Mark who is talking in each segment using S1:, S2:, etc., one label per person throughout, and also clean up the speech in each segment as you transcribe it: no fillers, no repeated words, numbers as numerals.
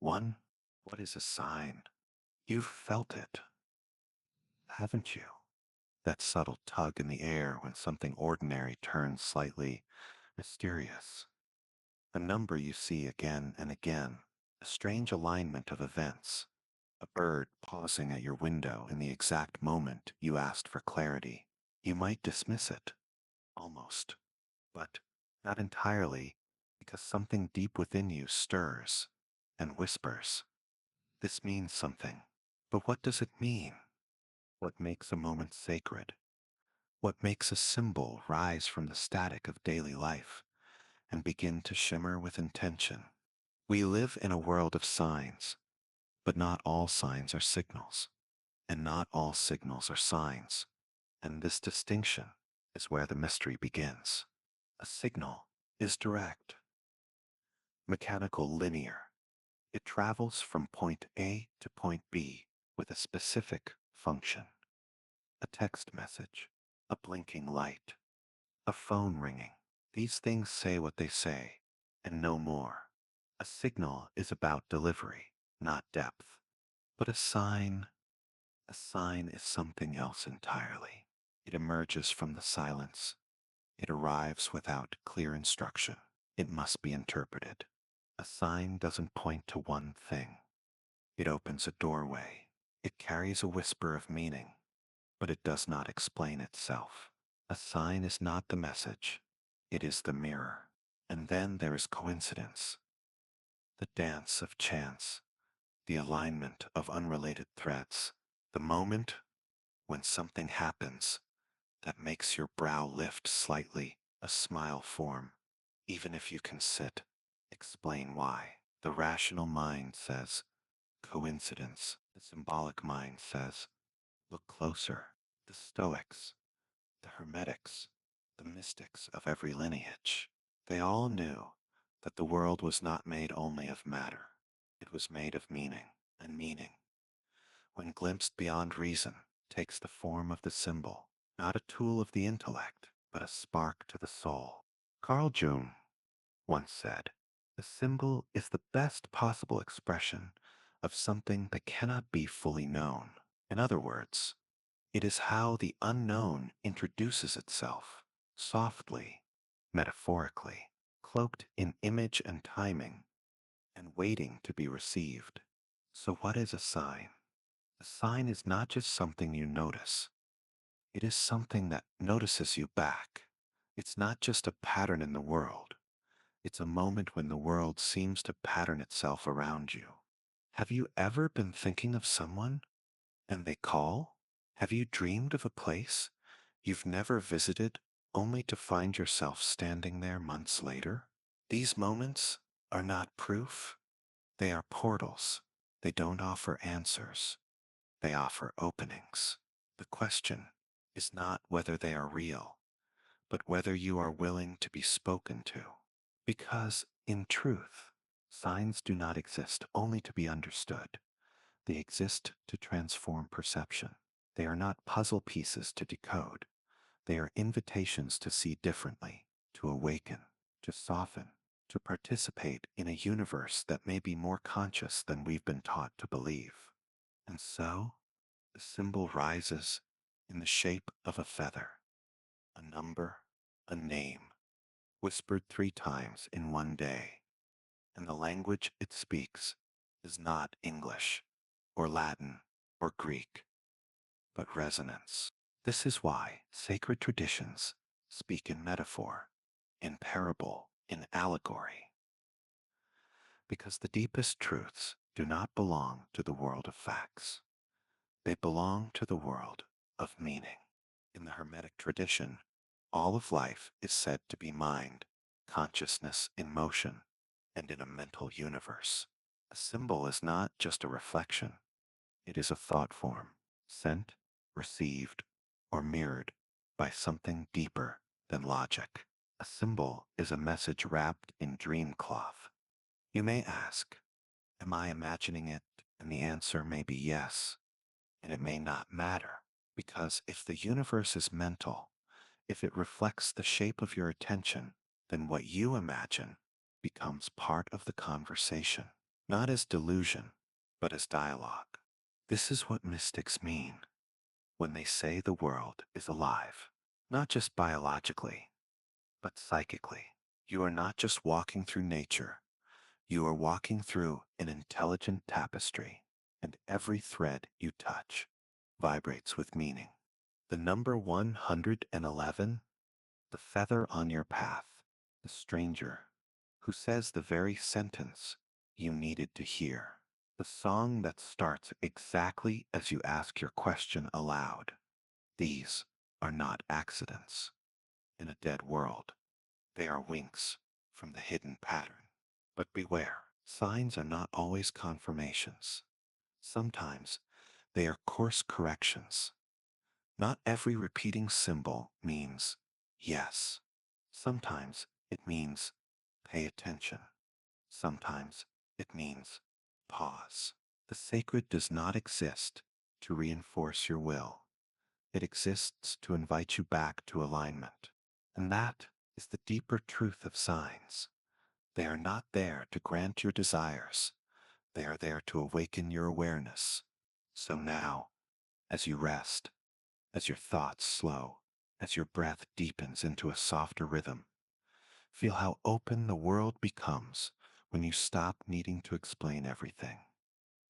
S1: One, what is a sign? You've felt it, haven't you? That subtle tug in the air when something ordinary turns slightly mysterious. A number you see again and again, a strange alignment of events, a bird pausing at your window in the exact moment you asked for clarity. You might dismiss it, almost, but not entirely, because something deep within you stirs and whispers. This means something. But what does it mean? What makes a moment sacred? What makes a symbol rise from the static of daily life and begin to shimmer with intention? We live in a world of signs, but not all signs are signals, and not all signals are signs. And this distinction is where the mystery begins. A signal is direct, mechanical, linear. It travels from point A to point B with a specific function. A text message, a blinking light, a phone ringing. These things say what they say, and no more. A signal is about delivery, not depth. But a sign is something else entirely. It emerges from the silence. It arrives without clear instruction. It must be interpreted. A sign doesn't point to one thing. It opens a doorway. It carries a whisper of meaning, but it does not explain itself. A sign is not the message. It is the mirror. And then there is coincidence, the dance of chance, the alignment of unrelated threads, the moment when something happens that makes your brow lift slightly, a smile form, even if you can sit, explain why. The rational mind says, coincidence. The symbolic mind says, look closer. The Stoics, the Hermetics, the mystics of every lineage, they all knew that the world was not made only of matter. It was made of meaning, and meaning, when glimpsed beyond reason, takes the form of the symbol, not a tool of the intellect, but a spark to the soul. Carl Jung once said, the symbol is the best possible expression of something that cannot be fully known. In other words, it is how the unknown introduces itself, softly, metaphorically, cloaked in image and timing, and waiting to be received. So what is a sign? A sign is not just something you notice. It is something that notices you back. It's not just a pattern in the world. It's a moment when the world seems to pattern itself around you. Have you ever been thinking of someone and they call? Have you dreamed of a place you've never visited only to find yourself standing there months later? These moments are not proof. They are portals. They don't offer answers. They offer openings. The question is not whether they are real, but whether you are willing to be spoken to. Because, in truth, signs do not exist only to be understood. They exist to transform perception. They are not puzzle pieces to decode. They are invitations to see differently, to awaken, to soften, to participate in a universe that may be more conscious than we've been taught to believe. And so, the symbol rises in the shape of a feather, a number, a name, whispered 3 times in one day. And the language it speaks is not English, or Latin, or Greek, but resonance. This is why sacred traditions speak in metaphor, in parable, in allegory, because the deepest truths do not belong to the world of facts. They belong to the world of meaning. In the Hermetic tradition, all of life is said to be mind, consciousness in motion, and in a mental universe. A symbol is not just a reflection, it is a thought form, sent, received, or mirrored by something deeper than logic. A symbol is a message wrapped in dream cloth. You may ask, am I imagining it? And the answer may be yes, and it may not matter, because if the universe is mental, if it reflects the shape of your attention, then what you imagine becomes part of the conversation. not as delusion, but as dialogue. This is what mystics mean when they say the world is alive, not just biologically, but psychically. You are not just walking through nature, you are walking through an intelligent tapestry, and every thread you touch vibrates with meaning. The number 111, the feather on your path, the stranger who says the very sentence you needed to hear, the song that starts exactly as you ask your question aloud. These are not accidents in a dead world. They are winks from the hidden pattern. But beware, signs are not always confirmations. Sometimes they are course corrections. Not every repeating symbol means yes. Sometimes it means pay attention. Sometimes it means pause. The sacred does not exist to reinforce your will. It exists to invite you back to alignment. And that is the deeper truth of signs. They are not there to grant your desires. They are there to awaken your awareness. So now, as you rest, as your thoughts slow, as your breath deepens into a softer rhythm, feel how open the world becomes when you stop needing to explain everything.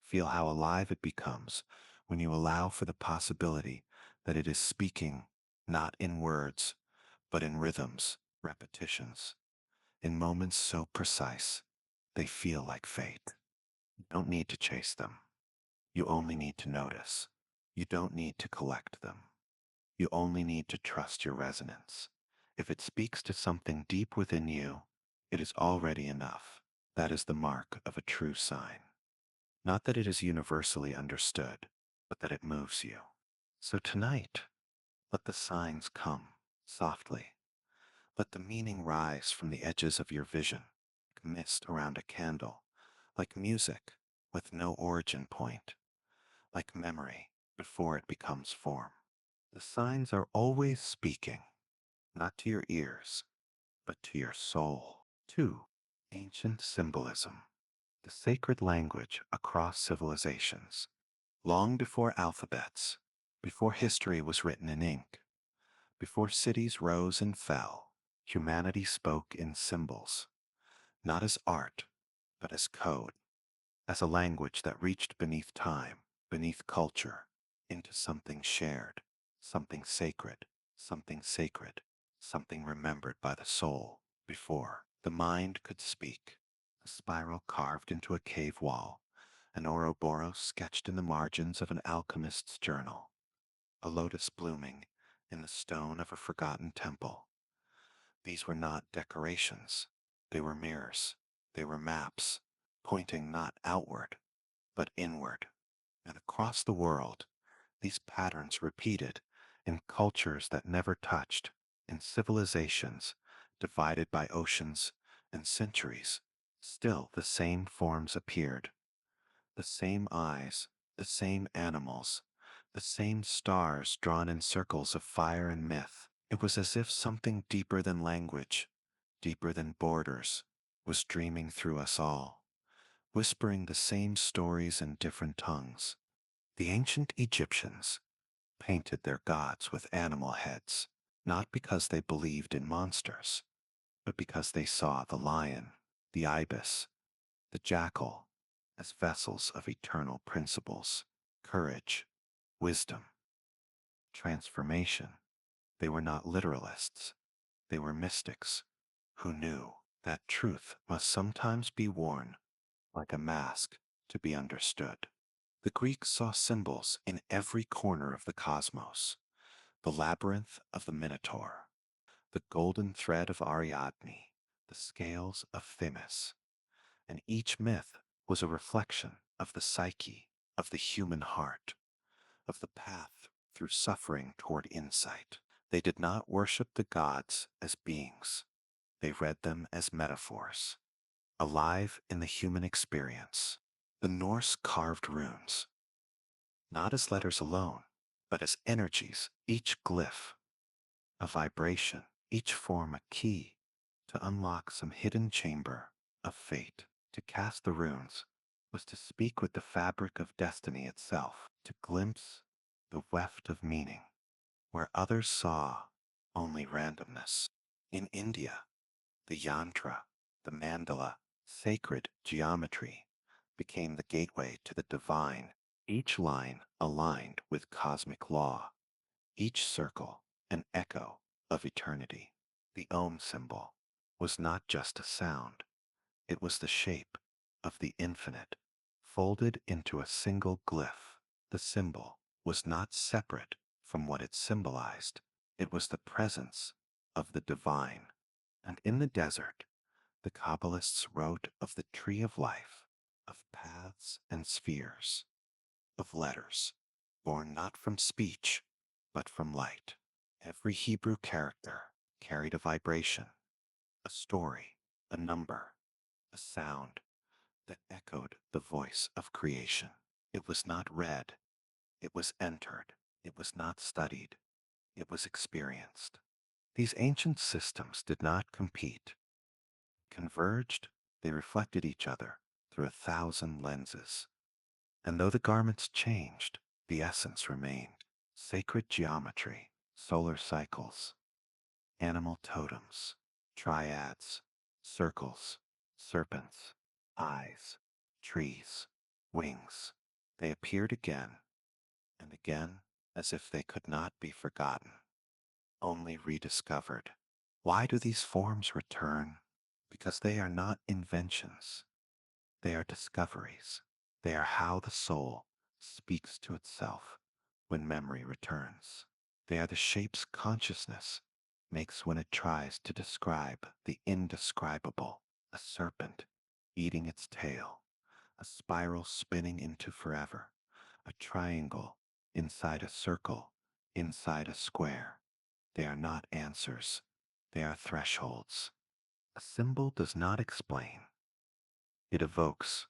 S1: Feel how alive it becomes when you allow for the possibility that it is speaking not in words, but in rhythms, repetitions, in moments so precise they feel like fate. You don't need to chase them. You only need to notice. You don't need to collect them. You only need to trust your resonance. If it speaks to something deep within you, it is already enough. That is the mark of a true sign. Not that it is universally understood, but that it moves you. So tonight, let the signs come softly. Let the meaning rise from the edges of your vision, like mist around a candle, like music with no origin point, like memory before it becomes form. The signs are always speaking, not to your ears, but to your soul. 2. Ancient symbolism, the sacred language across civilizations. Long before alphabets, before history was written in ink, before cities rose and fell, humanity spoke in symbols, not as art, but as code, as a language that reached beneath time, beneath culture, into something shared, something sacred, something sacred, something remembered by the soul before the mind could speak. A spiral carved into a cave wall, an Ouroboros sketched in the margins of an alchemist's journal, a lotus blooming in the stone of a forgotten temple. These were not decorations. They were mirrors. They were maps, pointing not outward, but inward. And across the world, these patterns repeated in cultures that never touched, in civilizations divided by oceans and centuries. Still, the same forms appeared, the same eyes, the same animals, the same stars drawn in circles of fire and myth. It was as if something deeper than language, deeper than borders, was dreaming through us all, whispering the same stories in different tongues. The ancient Egyptians painted their gods with animal heads, not because they believed in monsters, but because they saw the lion, the ibis, the jackal as vessels of eternal principles, courage, wisdom, transformation. They were not literalists, they were mystics who knew that truth must sometimes be worn like a mask to be understood. The Greeks saw symbols in every corner of the cosmos, the labyrinth of the Minotaur, the golden thread of Ariadne, the scales of Themis, and each myth was a reflection of the psyche, of the human heart, of the path through suffering toward insight. They did not worship the gods as beings, they read them as metaphors, alive in the human experience. The Norse carved runes, not as letters alone, but as energies, each glyph a vibration, each form a key to unlock some hidden chamber of fate. To cast the runes was to speak with the fabric of destiny itself, to glimpse the weft of meaning where others saw only randomness. In India, the yantra, the mandala, sacred geometry became the gateway to the divine, each line aligned with cosmic law, each circle an echo of eternity. The Om symbol was not just a sound, it was the shape of the infinite, folded into a single glyph. The symbol was not separate from what it symbolized, it was the presence of the divine. And in the desert, the Kabbalists wrote of the tree of life, of paths and spheres, of letters, born not from speech, but from light. Every Hebrew character carried a vibration, a story, a number, a sound that echoed the voice of creation. It was not read, it was entered. It was not studied, it was experienced. These ancient systems did not compete. Converged, they reflected each other through 1,000 lenses. And though the garments changed, the essence remained. Sacred geometry, solar cycles, animal totems, triads, circles, serpents, eyes, trees, wings. They appeared again and again as if they could not be forgotten, only rediscovered. Why do these forms return? Because they are not inventions, they are discoveries. They are how the soul speaks to itself when memory returns. They are the shapes consciousness makes when it tries to describe the indescribable. A serpent eating its tail, a spiral spinning into forever, a triangle inside a circle, inside a square. They are not answers, they are thresholds. A symbol does not explain, it evokes,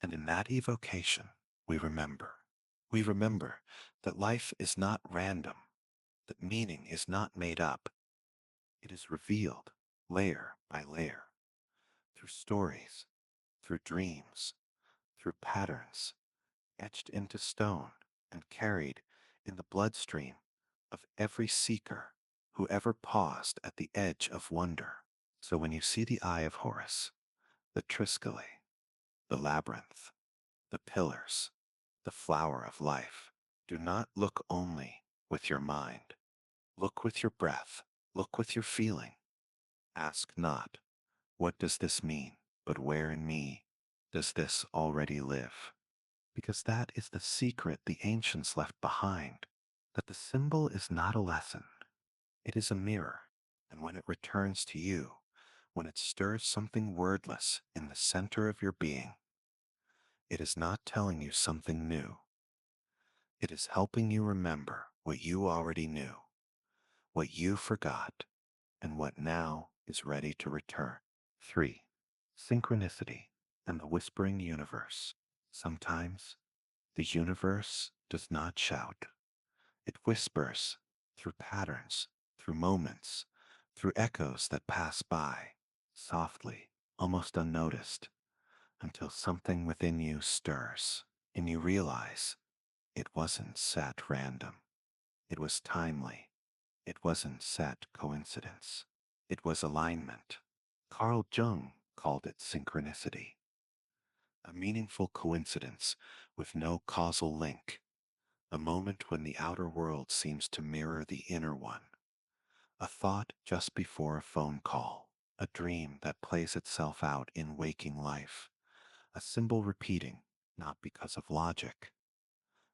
S1: and in that evocation, we remember. We remember that life is not random, that meaning is not made up. It is revealed layer by layer, through stories, through dreams, through patterns, etched into stone and carried in the bloodstream of every seeker who ever paused at the edge of wonder. So when you see the Eye of Horus, the Triskele, the labyrinth, the pillars, the flower of life, do not look only with your mind. Look with your breath. Look with your feeling. Ask not, what does this mean? But where in me does this already live? Because that is the secret the ancients left behind, that the symbol is not a lesson. It is a mirror, and when it returns to you, when it stirs something wordless in the center of your being, it is not telling you something new. It is helping you remember what you already knew, what you forgot, and what now is ready to return. 3. Synchronicity and the whispering universe. Sometimes the universe does not shout. It whispers through patterns, through moments, through echoes that pass by, softly, almost unnoticed, until something within you stirs, and you realize it wasn't set random. It was timely. It wasn't set coincidence. It was alignment. Carl Jung called it synchronicity, a meaningful coincidence with no causal link, a moment when the outer world seems to mirror the inner one, a thought just before a phone call, a dream that plays itself out in waking life, a symbol repeating, not because of logic,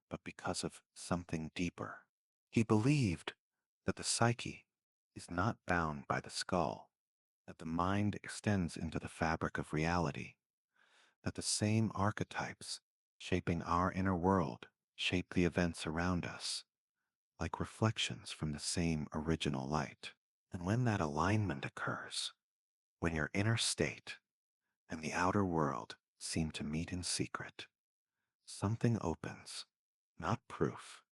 S1: but because of something deeper. He believed that the psyche is not bound by the skull, that the mind extends into the fabric of reality, that the same archetypes shaping our inner world shape the events around us, like reflections from the same original light. And when that alignment occurs, when your inner state and the outer world seem to meet in secret, something opens, not proof,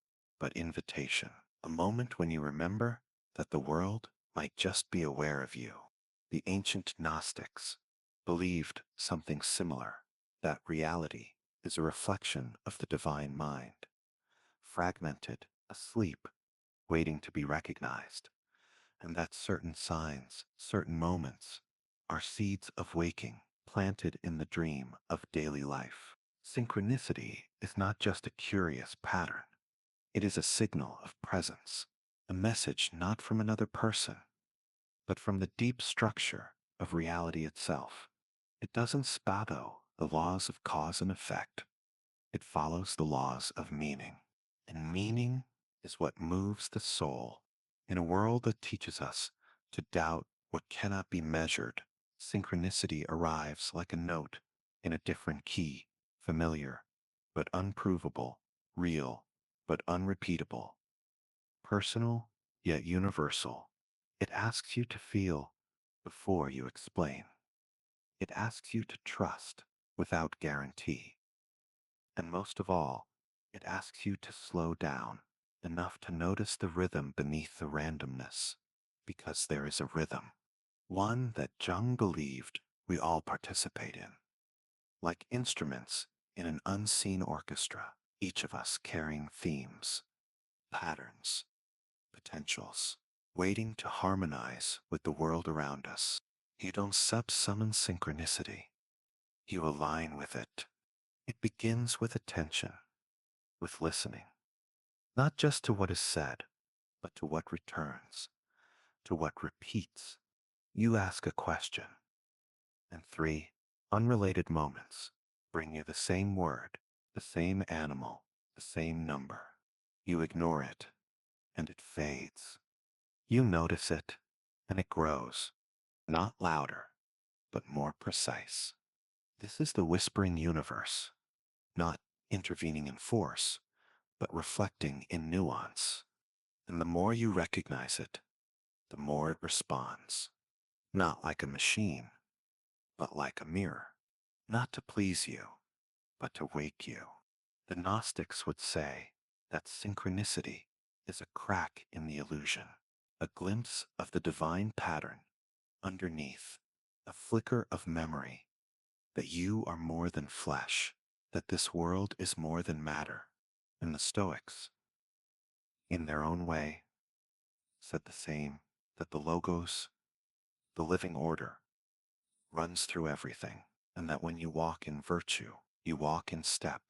S1: but invitation. A moment when you remember that the world might just be aware of you. The ancient Gnostics believed something similar. that reality is a reflection of the divine mind, fragmented, asleep, waiting to be recognized, and that certain signs, certain moments, are seeds of waking planted in the dream of daily life. Synchronicity is not just a curious pattern, it is a signal of presence, a message not from another person, but from the deep structure of reality itself. It doesn't spatto the laws of cause and effect, it follows the laws of meaning. And meaning is what moves the soul. In a world that teaches us to doubt what cannot be measured, synchronicity arrives like a note in a different key, familiar but unprovable, real but unrepeatable, personal yet universal. It asks you to feel before you explain. It asks you to trust without guarantee. And most of all, it asks you to slow down enough to notice the rhythm beneath the randomness. Because there is a rhythm, one that Jung believed we all participate in. Like instruments in an unseen orchestra, each of us carrying themes, patterns, potentials, waiting to harmonize with the world around us. You don't sub-summon synchronicity, you align with it. It begins with attention, with listening, not just to what is said, but to what returns, to what repeats. You ask a question, and three unrelated moments bring you the same word, the same animal, the same number. You ignore it, and it fades. You notice it, and it grows, not louder, but more precise. This is the whispering universe, not intervening in force, but reflecting in nuance. And the more you recognize it, the more it responds. Not like a machine, but like a mirror. Not to please you, but to wake you. The Gnostics would say that synchronicity is a crack in the illusion, a glimpse of the divine pattern underneath, a flicker of memory that you are more than flesh, that this world is more than matter. And the Stoics, in their own way, said the same, that the logos, the living order, runs through everything, and that when you walk in virtue, you walk in step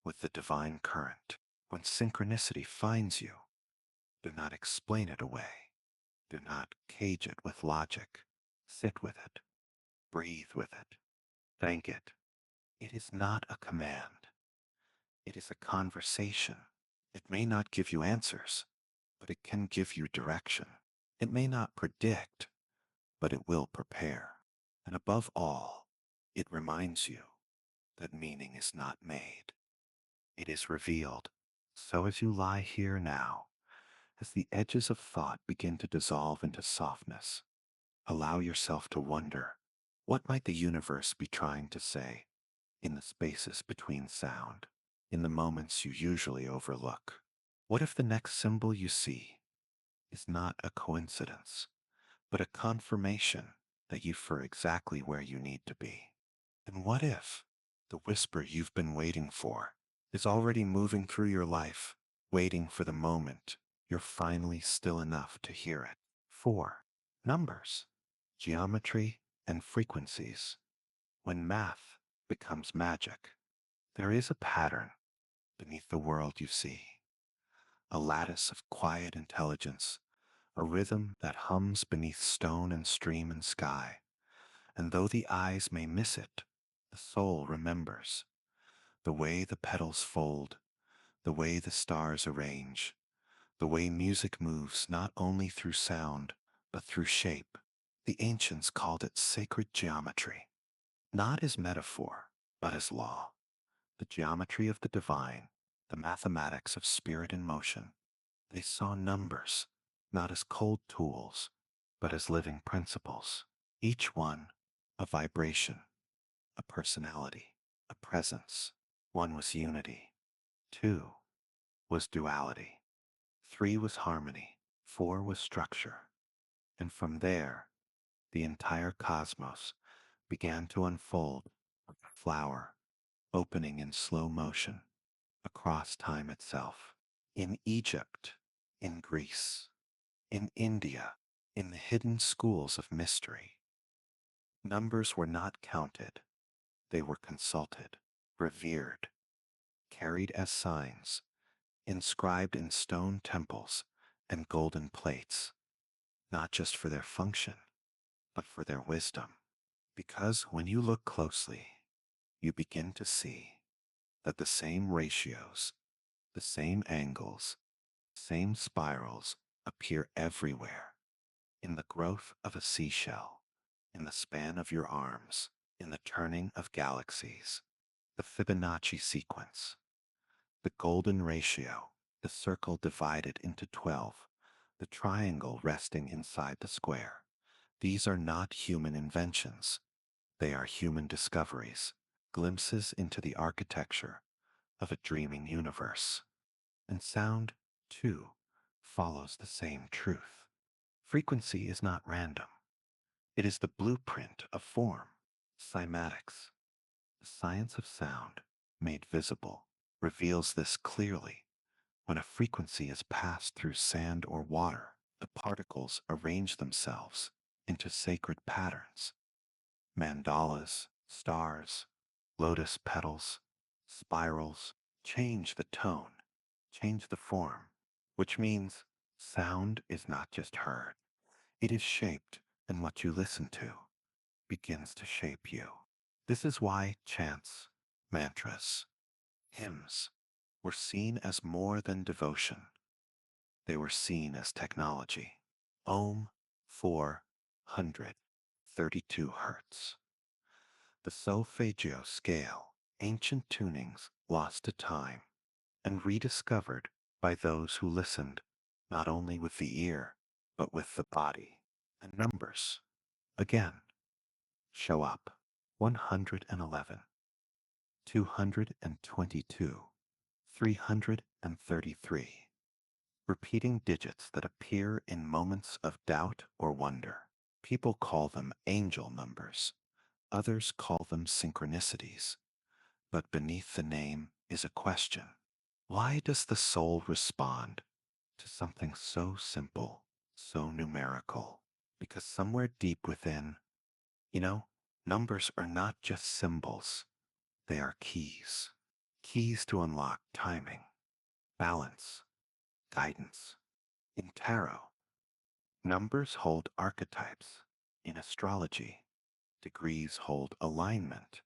S1: with the divine current. When synchronicity finds you, do not explain it away. Do not cage it with logic. Sit with it. Breathe with it. Thank it. It is not a command. It is a conversation. It may not give you answers, but it can give you direction. It may not predict, but it will prepare. And above all, it reminds you that meaning is not made. It is revealed. So as you lie here now, as the edges of thought begin to dissolve into softness, allow yourself to wonder, what might the universe be trying to say in the spaces between sound, in the moments you usually overlook? What if the next symbol you see is not a coincidence, but a confirmation that you are exactly where you need to be? And what if the whisper you've been waiting for is already moving through your life, waiting for the moment you're finally still enough to hear it? 4. Numbers, geometry, and frequencies. When math becomes magic, there is a pattern beneath the world you see, a lattice of quiet intelligence, a rhythm that hums beneath stone and stream and sky. And though the eyes may miss it, the soul remembers. The way the petals fold, the way the stars arrange, the way music moves not only through sound, but through shape. The ancients called it sacred geometry, not as metaphor, but as law. The geometry of the divine, the mathematics of spirit in motion. They saw numbers, not as cold tools, but as living principles. Each one a vibration, a personality, a presence. One was unity. Two was duality. Three was harmony. Four was structure. And from there, the entire cosmos began to unfold like a flower opening in slow motion across time itself. In Egypt, in Greece, in India, in the hidden schools of mystery, numbers were not counted, they were consulted, revered, carried as signs, inscribed in stone temples and golden plates, not just for their function, but for their wisdom. Because when you look closely, you begin to see that the same ratios, the same angles, same spirals appear everywhere, in the growth of a seashell, in the span of your arms, in the turning of galaxies, the Fibonacci sequence, the golden ratio, the circle divided into 12, the triangle resting inside the square. These are not human inventions. They are human discoveries, glimpses into the architecture of a dreaming universe. And sound, too, follows the same truth. Frequency is not random. It is the blueprint of form. Cymatics, the science of sound, made visible, reveals this clearly. When a frequency is passed through sand or water, the particles arrange themselves into sacred patterns. Mandalas, stars, lotus petals, spirals change the tone, change the form, which means sound is not just heard, it is shaped, and what you listen to begins to shape you. This is why chants, mantras, hymns were seen as more than devotion. They were seen as technology. Ohm 432 Hertz. The solfeggio scale, ancient tunings lost to time and rediscovered by those who listened not only with the ear, but with the body. And numbers, again, show up. 111, 222, 333. Repeating digits that appear in moments of doubt or wonder. People call them angel numbers. Others call them synchronicities. But beneath the name is a question. Why does the soul respond to something so simple, so numerical? Because somewhere deep within, you know, numbers are not just symbols, they are keys. Keys to unlock timing, balance, guidance. In tarot, numbers hold archetypes. In astrology, degrees hold alignment.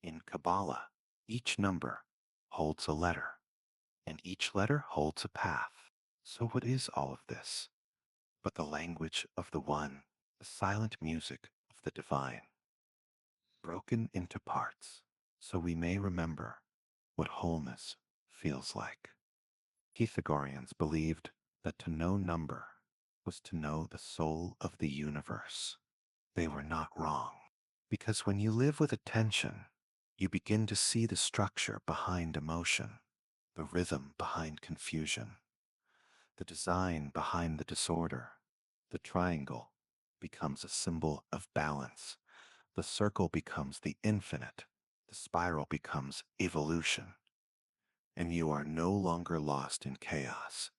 S1: In Kabbalah, each number holds a letter, and each letter holds a path. So what is all of this but the language of the One, the silent music of the divine, broken into parts, so we may remember what wholeness feels like? Pythagoreans believed that to know number was to know the soul of the universe. They were not wrong, because when you live with attention, you begin to see the structure behind emotion, the rhythm behind confusion, the design behind the disorder. The triangle becomes a symbol of balance. The circle becomes the infinite. The spiral becomes evolution. And you are no longer lost in chaos.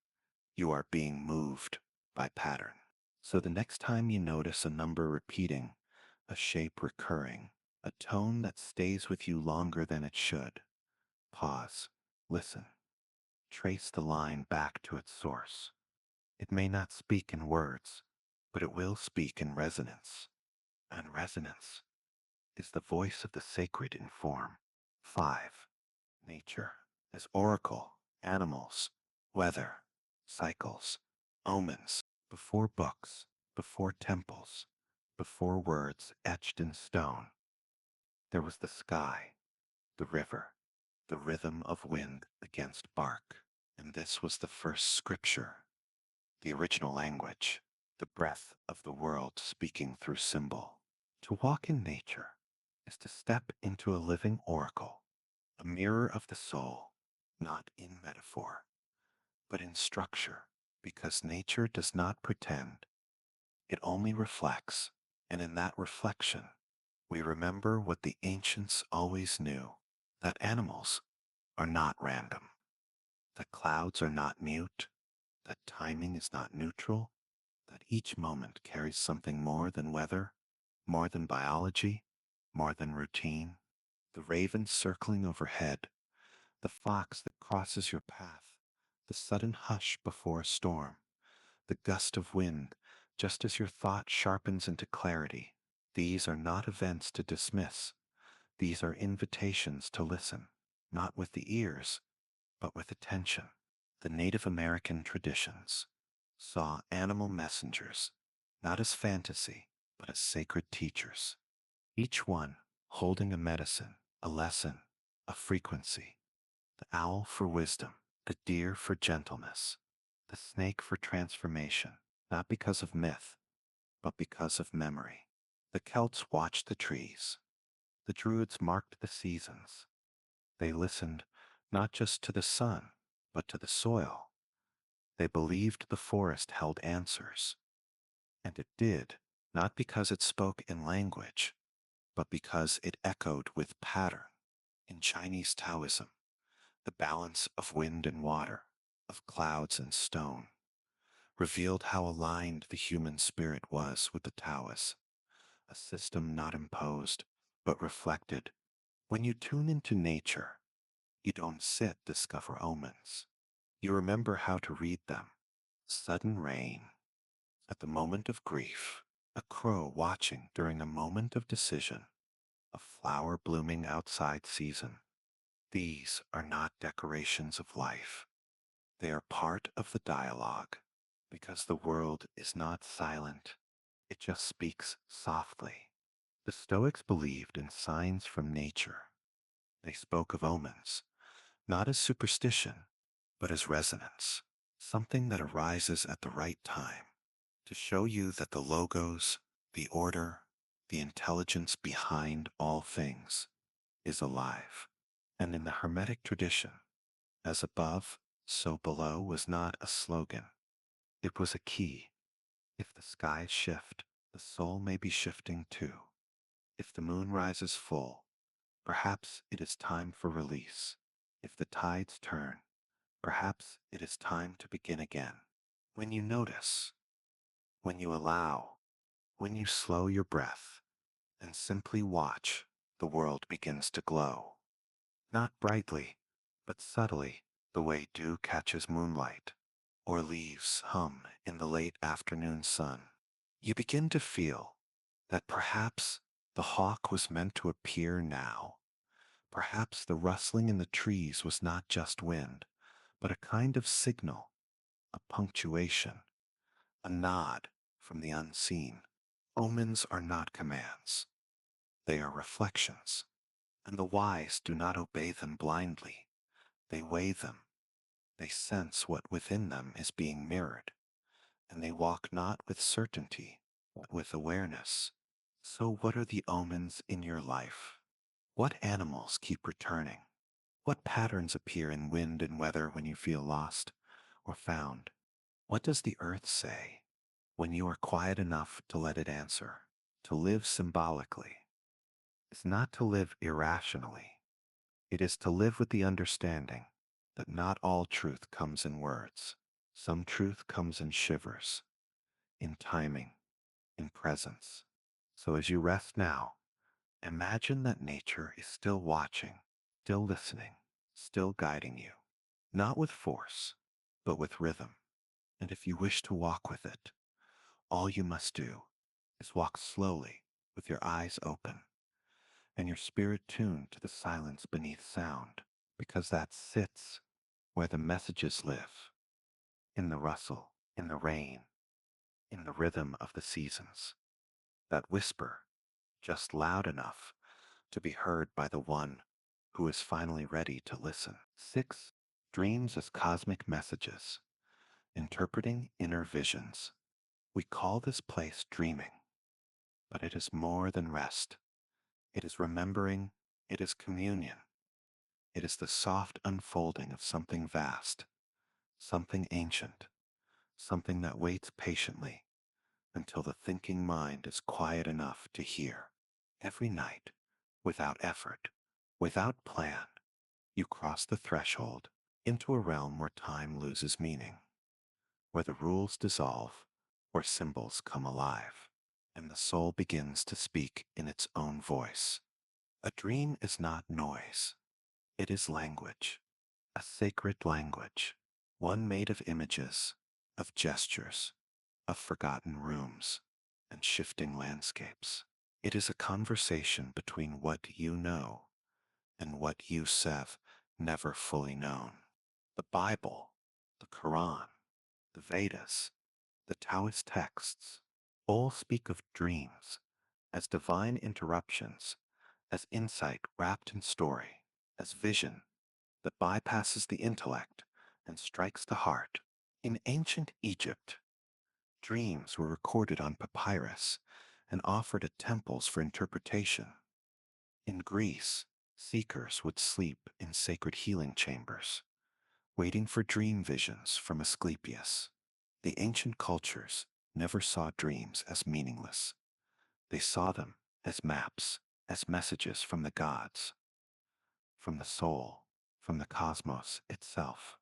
S1: You are being moved by pattern. So the next time you notice a number repeating, a shape recurring, a tone that stays with you longer than it should, pause, listen, trace the line back to its source. It may not speak in words, but it will speak in resonance. And resonance is the voice of the sacred in form. 5. Nature as oracle, animals, weather, cycles, omens, before books, before temples, before words etched in stone. There was the sky, the river, the rhythm of wind against bark. And this was the first scripture, the original language, the breath of the world speaking through symbol. To walk in nature is to step into a living oracle, a mirror of the soul, not in metaphor, but in structure, because nature does not pretend, it only reflects, and in that reflection, we remember what the ancients always knew. that animals are not random, that clouds are not mute, that timing is not neutral, that each moment carries something more than weather, more than biology, more than routine. The raven circling overhead, the fox that crosses your path, the sudden hush before a storm, the gust of wind just as your thought sharpens into clarity. These are not events to dismiss. These are invitations to listen, not with the ears, but with attention. The Native American traditions saw animal messengers not as fantasy, but as sacred teachers, each one holding a medicine, a lesson, a frequency. The owl for wisdom, the deer for gentleness, the snake for transformation, not because of myth, but because of memory. The Celts watched the trees. The Druids marked the seasons. They listened not just to the sun, but to the soil. They believed the forest held answers. And it did, not because it spoke in language, but because it echoed with pattern. In Chinese Taoism, the balance of wind and water, of clouds and stone, revealed how aligned the human spirit was with the Taoist, a system not imposed, but reflected. When you tune into nature, you don't sit discover omens. You remember how to read them. Sudden rain, at the moment of grief, a crow watching during a moment of decision, a flower blooming outside season. These are not decorations of life. They are part of the dialogue, because the world is not silent. It just speaks softly. The Stoics believed in signs from nature. They spoke of omens, not as superstition, but as resonance, something that arises at the right time to show you that the logos, the order, the intelligence behind all things is alive. And in the Hermetic tradition, as above, so below was not a slogan. It was a key. If the skies shift, the soul may be shifting too. If the moon rises full, perhaps it is time for release. If the tides turn, perhaps it is time to begin again. When you notice, when you allow, when you slow your breath and simply watch, the world begins to glow. Not brightly, but subtly, the way dew catches moonlight, or leaves hum in the late afternoon sun. You begin to feel that perhaps the hawk was meant to appear now. Perhaps the rustling in the trees was not just wind, but a kind of signal, a punctuation, a nod from the unseen. Omens are not commands, they are reflections, and the wise do not obey them blindly. They weigh them, they sense what within them is being mirrored, and they walk not with certainty, but with awareness. So, what are the omens in your life? What animals keep returning? What patterns appear in wind and weather when you feel lost or found? What does the earth say when you are quiet enough to let it answer? To live symbolically is not to live irrationally. It is to live with the understanding that not all truth comes in words. Some truth comes in shivers, in timing, in presence. So as you rest now, imagine that nature is still watching, still listening, still guiding you, not with force, but with rhythm. And if you wish to walk with it, all you must do is walk slowly with your eyes open and your spirit tuned to the silence beneath sound, because that sits where the messages live, in the rustle, in the rain, in the rhythm of the seasons. That whisper, just loud enough to be heard by the one who is finally ready to listen. 6. Dreams as cosmic messages, interpreting inner visions. We call this place dreaming, but it is more than rest. It is remembering, it is communion, it is the soft unfolding of something vast, something ancient, something that waits patiently until the thinking mind is quiet enough to hear. Every night, without effort, Without plan, you cross the threshold into a realm where time loses meaning, where the rules dissolve, where symbols come alive, and the soul begins to speak in its own voice. A dream is not noise, it is language, a sacred language, one made of images, of gestures, of forgotten rooms, and shifting landscapes. It is a conversation between what you know and what you have never fully known. The Bible, the Quran, the Vedas, the Taoist texts all speak of dreams as divine interruptions, as insight wrapped in story, as vision that bypasses the intellect and strikes the heart. In ancient Egypt, dreams were recorded on papyrus and offered at temples for interpretation. In Greece, seekers would sleep in sacred healing chambers, waiting for dream visions from Asclepius. The ancient cultures never saw dreams as meaningless. They saw them as maps, as messages from the gods, from the soul, from the cosmos itself.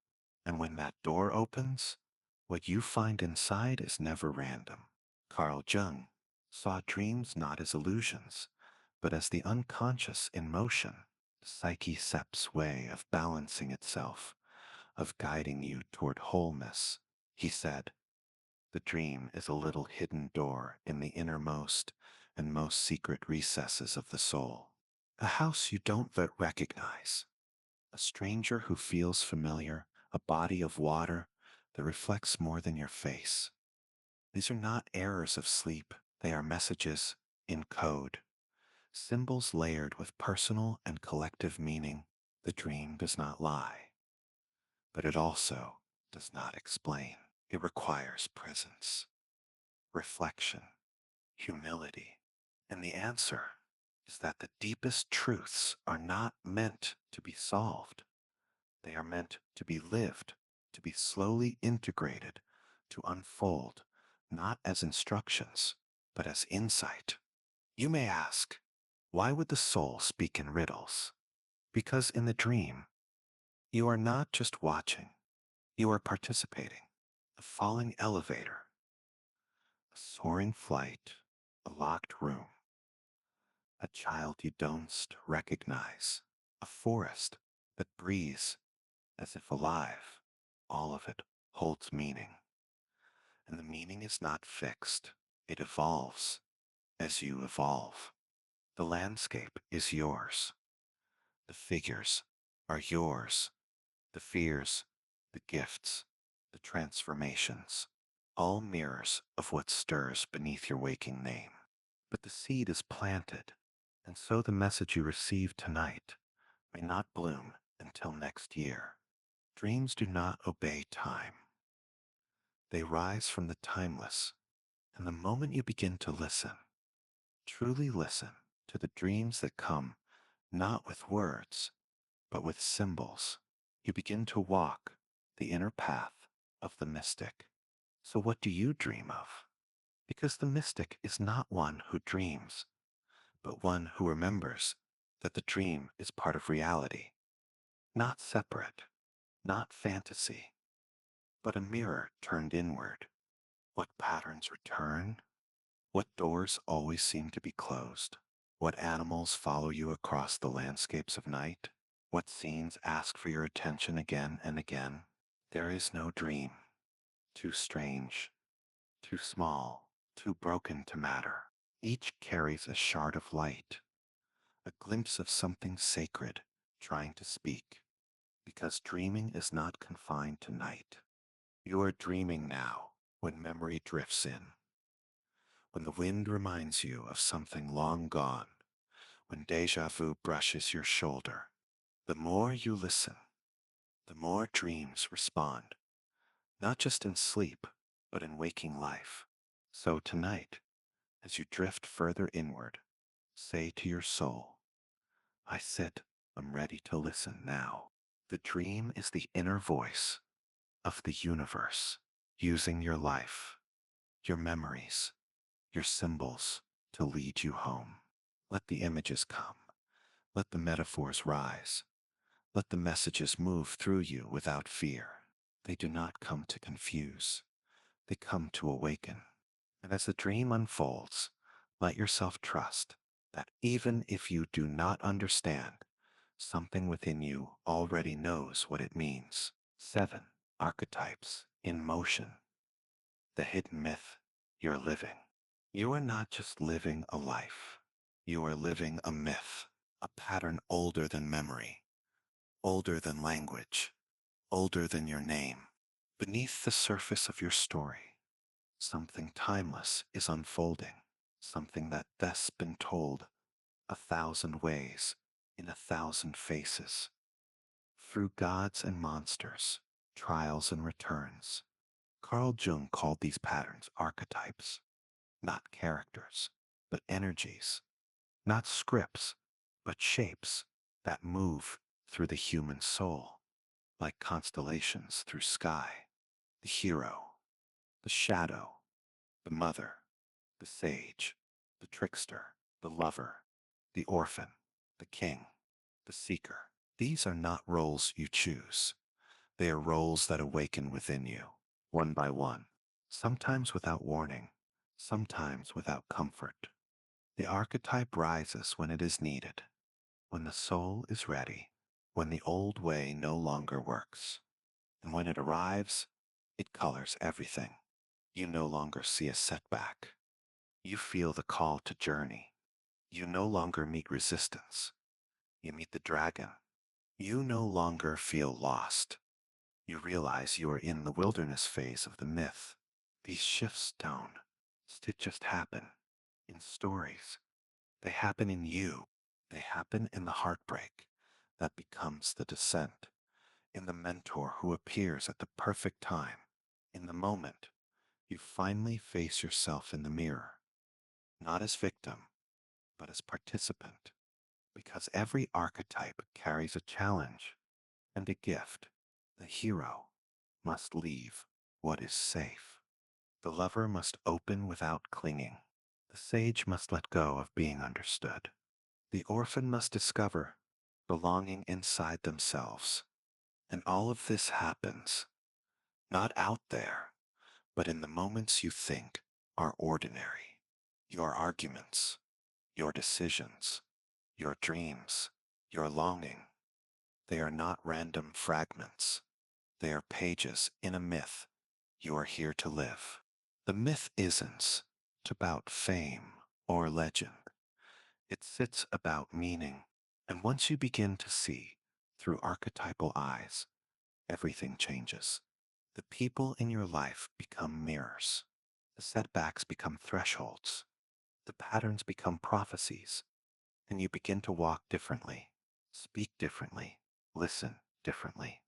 S1: And when that door opens, what you find inside is never random. Carl Jung saw dreams not as illusions, but as the unconscious in motion, the psyche-sep's way of balancing itself, of guiding you toward wholeness. He said, the dream is a little hidden door in the innermost and most secret recesses of the soul. A house you don't yet recognize, a stranger who feels familiar, a body of water that reflects more than your face. These are not errors of sleep, they are messages in code, symbols layered with personal and collective meaning. The dream does not lie, but it also does not explain. It requires presence, reflection, humility. And the answer is that the deepest truths are not meant to be solved. They are meant to be lived, to be slowly integrated, to unfold, not as instructions, but as insight. You may ask, why would the soul speak in riddles? Because in the dream, you are not just watching, you are participating. A falling elevator, a soaring flight, a locked room, a child you don't recognize, a forest that breathes as if alive. All of it holds meaning. And the meaning is not fixed, it evolves as you evolve. The landscape is yours. The figures are yours. The fears, the gifts, the transformations, all mirrors of what stirs beneath your waking name. But the seed is planted, and so the message you receive tonight may not bloom until next year. Dreams do not obey time. They rise from the timeless, and the moment you begin to listen, truly listen to the dreams that come not with words, but with symbols, you begin to walk the inner path of the mystic. So what do you dream of? Because the mystic is not one who dreams, but one who remembers that the dream is part of reality, not separate, not fantasy, but a mirror turned inward. What patterns return? What doors always seem to be closed? What animals follow you across the landscapes of night? What scenes ask for your attention again and again? There is no dream too strange, too small, too broken to matter. Each carries a shard of light, a glimpse of something sacred trying to speak, because dreaming is not confined to night. You are dreaming now when memory drifts in, when the wind reminds you of something long gone, when deja vu brushes your shoulder. The more you listen, the more dreams respond, not just in sleep, but in waking life. So tonight, as you drift further inward, say to your soul, I sit, I'm ready to listen now. The dream is the inner voice of the universe, using your life, your memories, your symbols to lead you home. Let the images come. Let the metaphors rise. Let the messages move through you without fear. They do not come to confuse. They come to awaken. And as the dream unfolds, let yourself trust that even if you do not understand, something within you already knows what it means. 7. Archetypes in motion. The hidden myth you're living. You are not just living a life. You are living a myth, a pattern older than memory, older than language, older than your name. Beneath the surface of your story, something timeless is unfolding, something that thus been told 1,000 ways in 1,000 faces, through gods and monsters, trials and returns. Carl Jung called these patterns archetypes, not characters, but energies, not scripts, but shapes that move through the human soul, like constellations through sky. The hero, the shadow, the mother, the sage, the trickster, the lover, the orphan, the king, the seeker. These are not roles you choose. They are roles that awaken within you, one by one, sometimes without warning, sometimes without comfort. The archetype rises when it is needed, when the soul is ready, when the old way no longer works. And when it arrives, it colors everything. You no longer see a setback. You feel the call to journey. You no longer meet resistance. You meet the dragon. You no longer feel lost. You realize you are in the wilderness phase of the myth. These shifts don't just happen in stories. They happen in you. They happen in the heartbreak that becomes the descent, in the mentor who appears at the perfect time, in the moment you finally face yourself in the mirror, not as victim, but as participant, because every archetype carries a challenge and a gift. The hero must leave what is safe. The lover must open without clinging. The sage must let go of being understood. The orphan must discover belonging inside themselves. And all of this happens not out there, but in the moments you think are ordinary. Your arguments, your decisions, your dreams, your longing. They are not random fragments. They are pages in a myth you are here to live. The myth isn't about fame or legend. It sits about meaning. And once you begin to see through archetypal eyes, everything changes. The people in your life become mirrors. The setbacks become thresholds. The patterns become prophecies. And you begin to walk differently, speak differently, listen differently.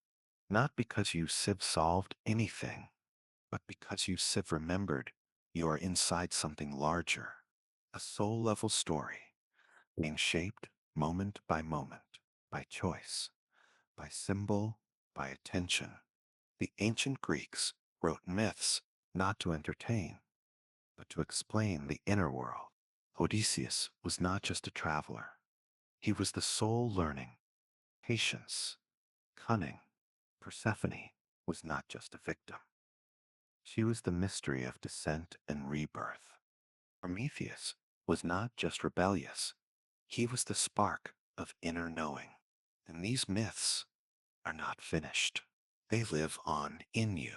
S1: Not because you Civ solved anything, but because you Civ remembered you are inside something larger. A soul level story being shaped moment by choice, by symbol, by attention. The ancient Greeks wrote myths not to entertain, but to explain the inner world. Odysseus was not just a traveler. He was the soul learning. Patience, cunning. Persephone was not just a victim. She was the mystery of descent and rebirth. Prometheus was not just rebellious. He was the spark of inner knowing. And these myths are not finished. They live on in you.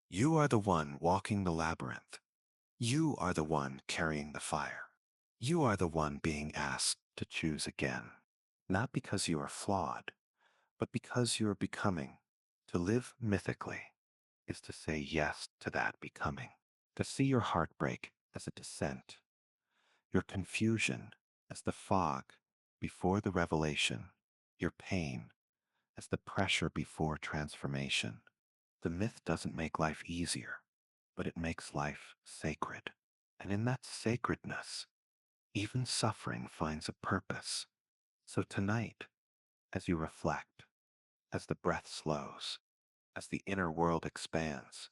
S1: You are the one walking the labyrinth. You are the one carrying the fire. You are the one being asked to choose again. Not because you are flawed, but because you are becoming. To live mythically is to say yes to that becoming. To see your heartbreak as a descent, your confusion as the fog before the revelation, your pain as the pressure before transformation. The myth doesn't make life easier, but it makes life sacred. And in that sacredness, even suffering finds a purpose. So tonight, as you reflect, as the breath slows, as the inner world expands,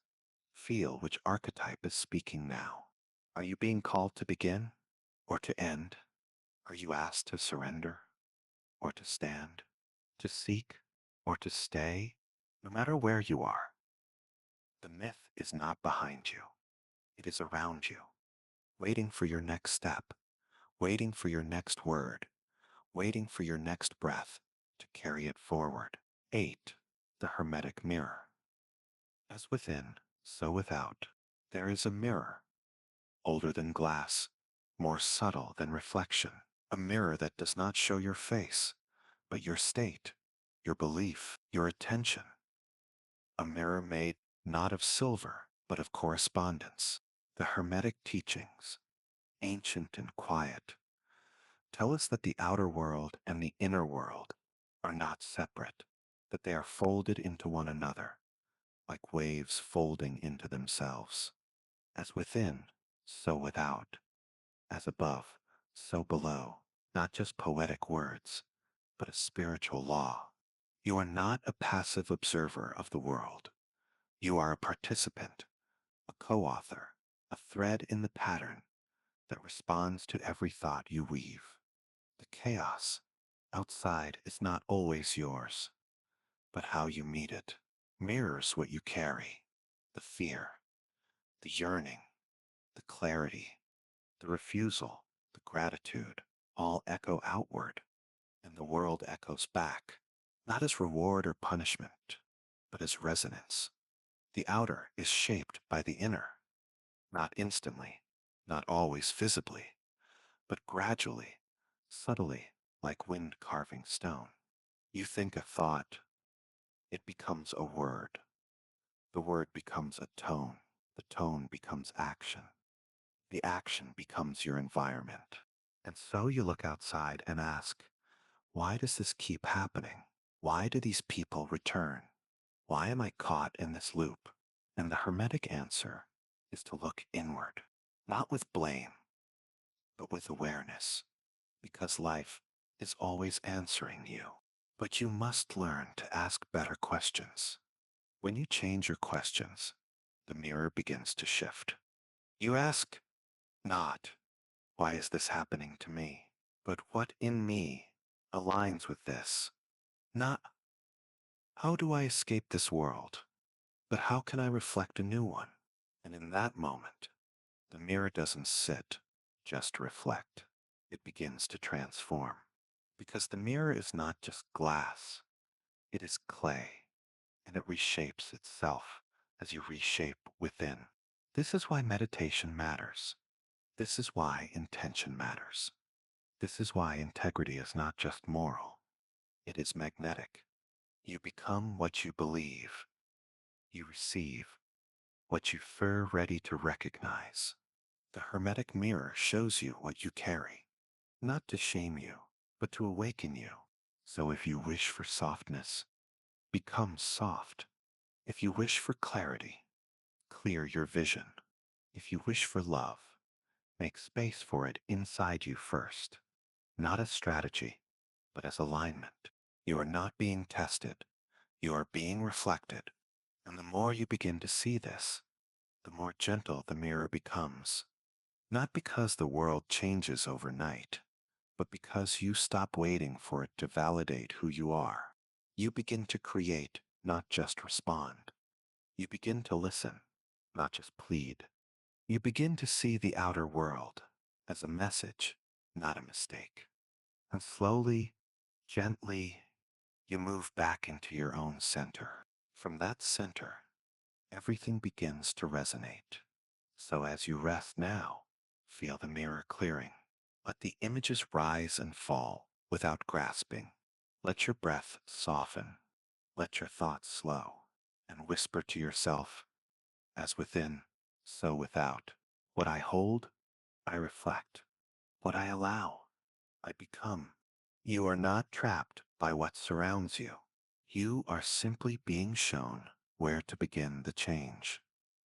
S1: feel which archetype is speaking now. Are you being called to begin or to end? Are you asked to surrender? or to stand, to seek, or to stay, no matter where you are. The myth is not behind you. It is around you, waiting for your next step, waiting for your next word, waiting for your next breath to carry it forward. 8. The Hermetic Mirror. As within, so without, there is a mirror, older than glass, more subtle than reflection, a mirror that does not show your face, but your state, your belief, your attention, a mirror made not of silver, but of correspondence. The Hermetic teachings, ancient and quiet, tell us that the outer world and the inner world are not separate, that they are folded into one another, like waves folding into themselves. As within, so without. As above, so below. Not just poetic words, but a spiritual law. You are not a passive observer of the world. You are a participant, a co-author, a thread in the pattern that responds to every thought you weave. The chaos outside is not always yours, but how you meet it mirrors what you carry. The fear, the yearning, the clarity, the refusal, the gratitude, all echo outward, and the world echoes back, not as reward or punishment, but as resonance. The outer is shaped by the inner, not instantly, not always visibly, but gradually, subtly, like wind carving stone. You think a thought, it becomes a word. The word becomes a tone. The tone becomes action. The action becomes your environment. And so you look outside and ask, why does this keep happening? Why do these people return? Why am I caught in this loop? And the Hermetic answer is to look inward, not with blame, but with awareness, because life is always answering you. But you must learn to ask better questions. When you change your questions, the mirror begins to shift. You ask not, why is this happening to me? But what in me aligns with this? Not, how do I escape this world? But how can I reflect a new one? And in that moment, the mirror doesn't sit, just reflect. It begins to transform. Because the mirror is not just glass, it is clay, and it reshapes itself as you reshape within. This is why meditation matters. This is why intention matters. This is why integrity is not just moral, it is magnetic. You become what you believe. You receive what you feel ready to recognize. The Hermetic mirror shows you what you carry, not to shame you, but to awaken you. So if you wish for softness, become soft. If you wish for clarity, clear your vision. If you wish for love, make space for it inside you first, not as strategy, but as alignment. You are not being tested, you are being reflected. And the more you begin to see this, the more gentle the mirror becomes. Not because the world changes overnight, but because you stop waiting for it to validate who you are. You begin to create, not just respond. You begin to listen, not just plead. You begin to see the outer world as a message, not a mistake. And slowly, gently, you move back into your own center. From that center, everything begins to resonate. So as you rest now, feel the mirror clearing. Let the images rise and fall without grasping. Let your breath soften. Let your thoughts slow. And whisper to yourself, as within, so without. What I hold, I reflect. What I allow, I become. You are not trapped by what surrounds you. You are simply being shown where to begin the change.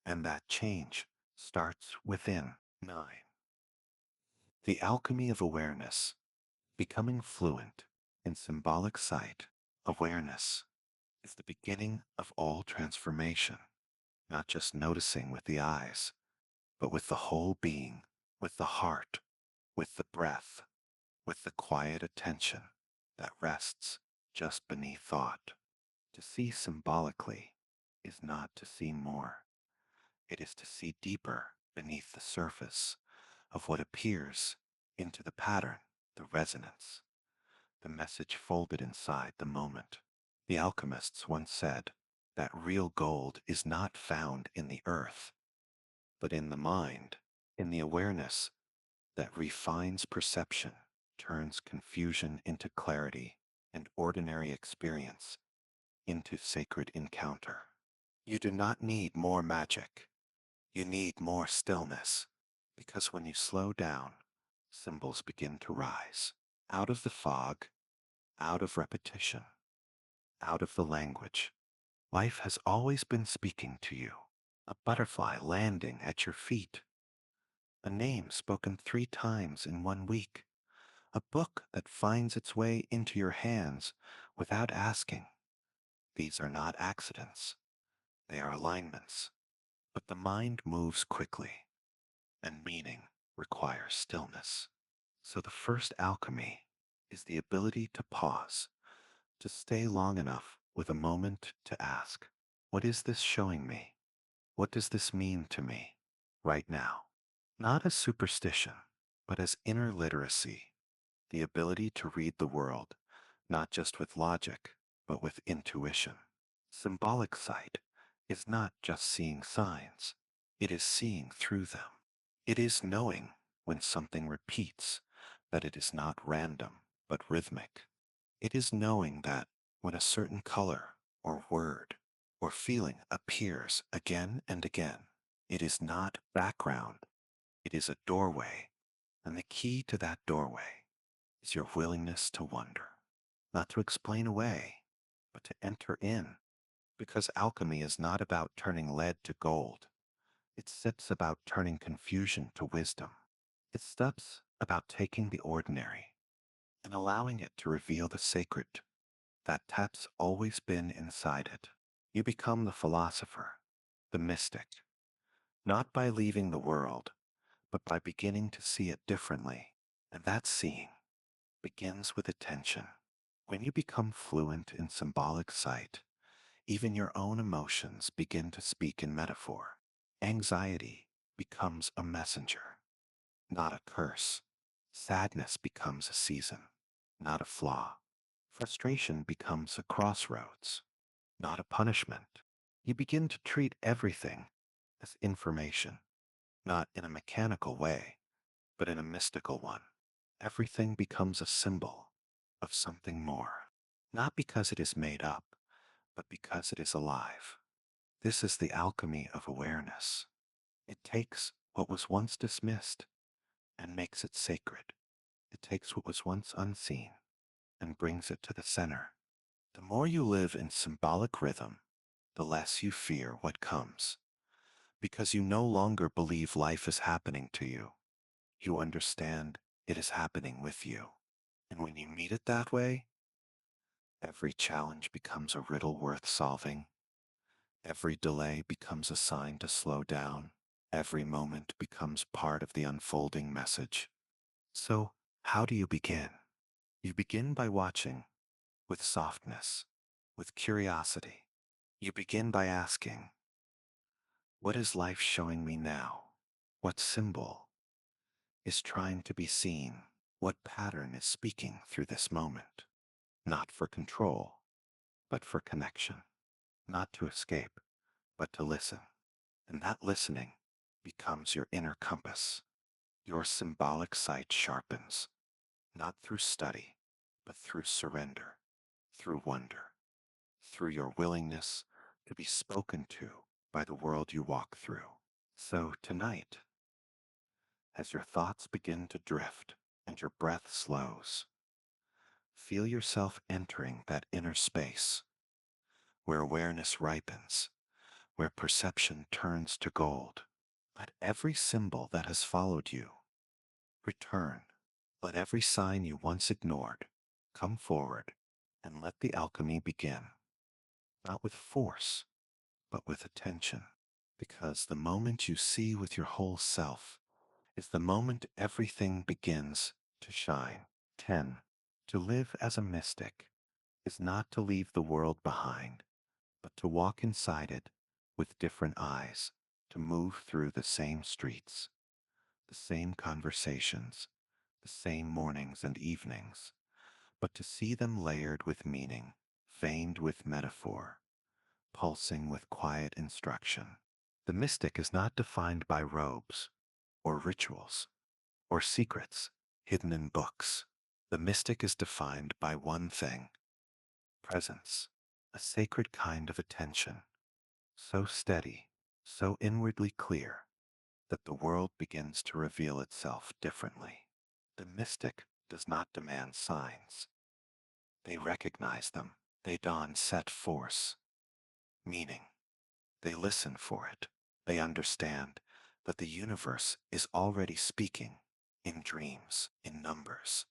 S1: And that change starts within. 9. The alchemy of awareness. Becoming fluent in symbolic sight, awareness, is the beginning of all transformation. Not just noticing with the eyes, but with the whole being, with the heart, with the breath, with the quiet attention that rests just beneath thought. To see symbolically is not to see more. It is to see deeper beneath the surface of what appears into the pattern, the resonance, the message folded inside the moment. The alchemists once said that real gold is not found in the earth, but in the mind, in the awareness that refines perception, turns confusion into clarity, and ordinary experience into sacred encounter. You do not need more magic. You need more stillness, because when you slow down, symbols begin to rise out of the fog, out of repetition, out of the language. Life has always been speaking to you. A butterfly landing at your feet, a name spoken 3 times in one week, a book that finds its way into your hands without asking. These are not accidents, they are alignments. But the mind moves quickly, and meaning requires stillness. So the first alchemy is the ability to pause, to stay long enough with a moment to ask, what is this showing me? What does this mean to me right now? Not as superstition, but as inner literacy, the ability to read the world, not just with logic, but with intuition. Symbolic sight is not just seeing signs, it is seeing through them. It is knowing when something repeats that it is not random, but rhythmic. It is knowing that when a certain color or word or feeling appears again and again, it is not background, it is a doorway. And the key to that doorway is your willingness to wonder, not to explain away, but to enter in. Because alchemy is not about turning lead to gold. It sits about turning confusion to wisdom. It steps about taking the ordinary and allowing it to reveal the sacred that that's always been inside it. You become the philosopher, the mystic, not by leaving the world, but by beginning to see it differently. And that seeing begins with attention. When you become fluent in symbolic sight, even your own emotions begin to speak in metaphor. Anxiety becomes a messenger, not a curse. Sadness becomes a season, not a flaw. Frustration becomes a crossroads, not a punishment. You begin to treat everything as information, not in a mechanical way, but in a mystical one. Everything becomes a symbol of something more, not because it is made up, but because it is alive. This is the alchemy of awareness. It takes what was once dismissed and makes it sacred. It takes what was once unseen and brings it to the center. The more you live in symbolic rhythm, the less you fear what comes, because you no longer believe life is happening to you. You understand it is happening with you. And when you meet it that way, every challenge becomes a riddle worth solving. Every delay becomes a sign to slow down. Every moment becomes part of the unfolding message. So, how do you begin? You begin by watching with softness, with curiosity. You begin by asking, what is life showing me now? What symbol is trying to be seen? What pattern is speaking through this moment? Not for control, but for connection. Not to escape, but to listen. And that listening becomes your inner compass. Your symbolic sight sharpens, not through study, but through surrender, through wonder, through your willingness to be spoken to by the world you walk through. So tonight, as your thoughts begin to drift and your breath slows, feel yourself entering that inner space where awareness ripens, where perception turns to gold. Let every symbol that has followed you return. Let every sign you once ignored come forward, and let the alchemy begin, not with force, but with attention. Because the moment you see with your whole self is the moment everything begins to shine. 10, To live as a mystic is not to leave the world behind, but to walk inside it with different eyes, to move through the same streets, the same conversations, the same mornings and evenings, but to see them layered with meaning, veined with metaphor, pulsing with quiet instruction. The mystic is not defined by robes or rituals or secrets hidden in books. The mystic is defined by one thing: presence, a sacred kind of attention, so steady, so inwardly clear, that the world begins to reveal itself differently. The mystic does not demand signs. They recognize them. They don set force, meaning. They listen for it. They understand that the universe is already speaking in dreams, in numbers,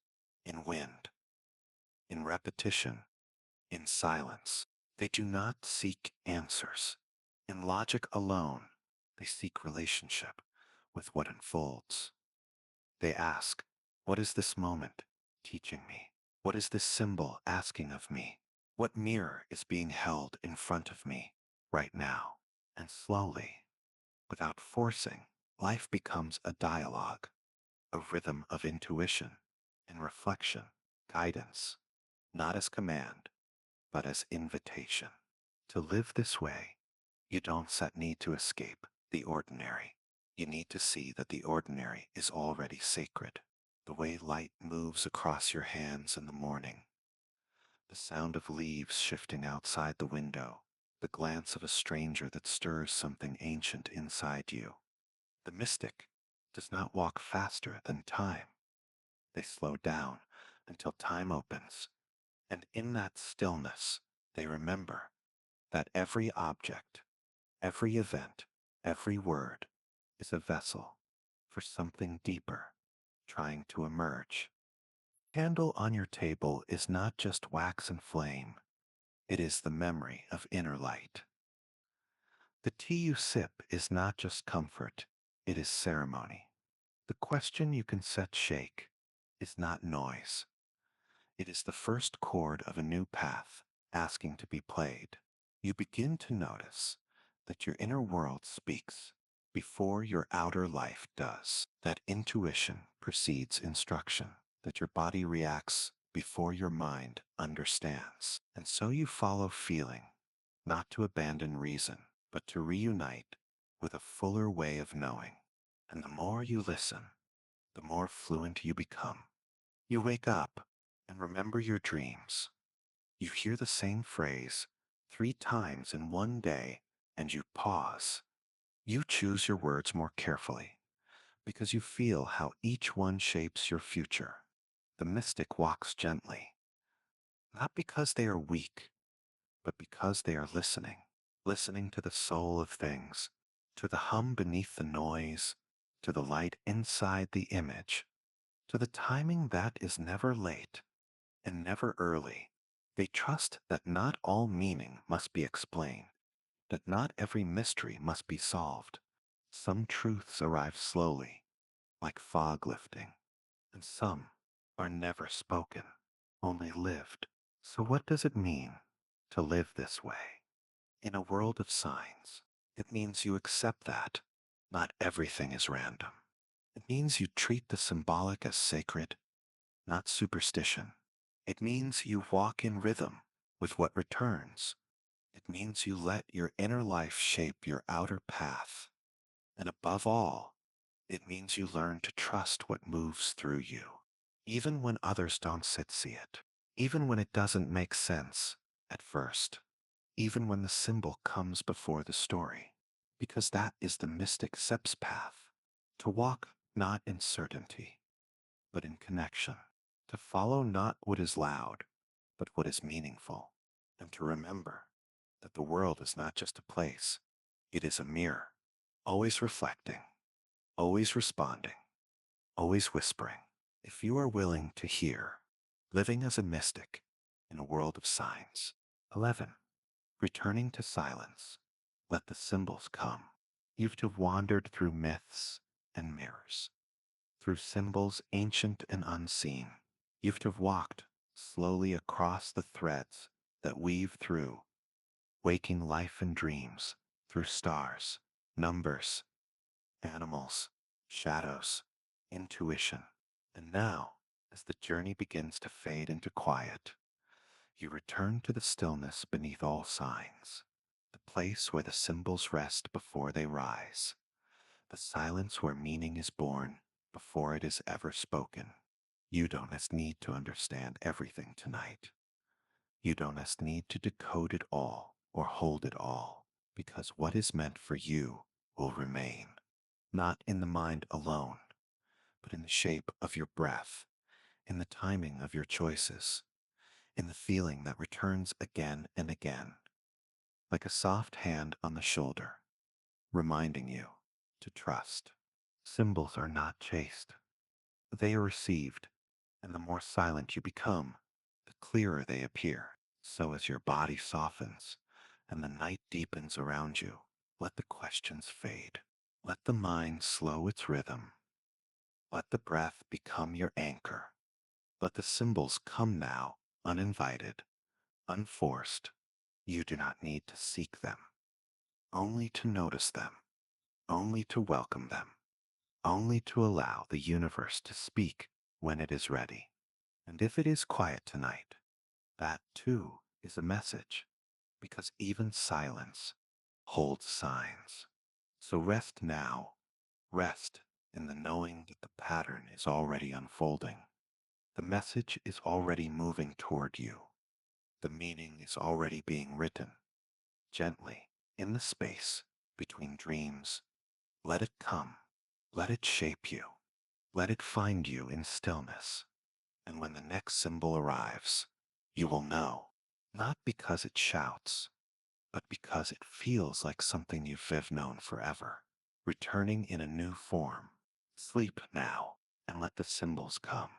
S1: in wind, in repetition, in silence. They do not seek answers. In logic alone, they seek relationship with what unfolds. They ask, what is this moment teaching me? What is this symbol asking of me? What mirror is being held in front of me right now? And slowly, without forcing, life becomes a dialogue, a rhythm of intuition and reflection, guidance, not as command, but as invitation. To live this way, you don't need to escape the ordinary. You need to see that the ordinary is already sacred. The way light moves across your hands in the morning, the sound of leaves shifting outside the window, the glance of a stranger that stirs something ancient inside you. The mystic does not walk faster than time. They slow down until time opens, and in that stillness, they remember that every object, every event, every word is a vessel for something deeper trying to emerge. Candle on your table is not just wax and flame, it is the memory of inner light. The tea you sip is not just comfort, it is ceremony. The question you can set shake is not noise. It is the first chord of a new path asking to be played. You begin to notice that your inner world speaks before your outer life does, that intuition precedes instruction, that your body reacts before your mind understands. And so you follow feeling, not to abandon reason, but to reunite with a fuller way of knowing. And the more you listen, the more fluent you become. You wake up and remember your dreams. You hear the same phrase 3 times in one day, and you pause. You choose your words more carefully because you feel how each one shapes your future. The mystic walks gently, not because they are weak, but because they are listening, listening to the soul of things, to the hum beneath the noise, to the light inside the image, to the timing that is never late and never early. They trust that not all meaning must be explained, that not every mystery must be solved. Some truths arrive slowly, like fog lifting, and some are never spoken, only lived. So what does it mean to live this way? In a world of signs, it means you accept that not everything is random. It means you treat the symbolic as sacred, not superstition. It means you walk in rhythm with what returns. It means you let your inner life shape your outer path. And above all, it means you learn to trust what moves through you, even when others don't see it, even when it doesn't make sense at first, even when the symbol comes before the story, because that is the mystic Sep's path, to walk not in certainty, but in connection, to follow not what is loud, but what is meaningful, and to remember that the world is not just a place, it is a mirror, always reflecting, always responding, always whispering. If you are willing to hear, living as a mystic in a world of signs. 11. Returning to silence. Let the symbols come. You've to wandered through myths and mirrors, through symbols ancient and unseen. You've to walked slowly across the threads that weave through waking life and dreams, through stars, numbers, animals, shadows, intuition. And now, as the journey begins to fade into quiet, you return to the stillness beneath all signs, the place where the symbols rest before they rise, the silence where meaning is born before it is ever spoken. You don't just need to understand everything tonight. You don't just need to decode it all or hold it all, because what is meant for you will remain, not in the mind alone, but in the shape of your breath, in the timing of your choices, in the feeling that returns again and again, like a soft hand on the shoulder, reminding you to trust. Symbols are not chased, they are received, and the more silent you become, the clearer they appear. So as your body softens and the night deepens around you, let the questions fade. Let the mind slow its rhythm. Let the breath become your anchor. Let the symbols come now, uninvited, unforced. You do not need to seek them, only to notice them, only to welcome them, only to allow the universe to speak when it is ready. And if it is quiet tonight, that too is a message, because even silence holds signs. So rest now, rest in the knowing that the pattern is already unfolding. The message is already moving toward you. The meaning is already being written gently in the space between dreams. Let it come. Let it shape you. Let it find you in stillness. And when the next symbol arrives, you will know, not because it shouts, but because it feels like something you've known forever, returning in a new form. Sleep now and let the symbols come.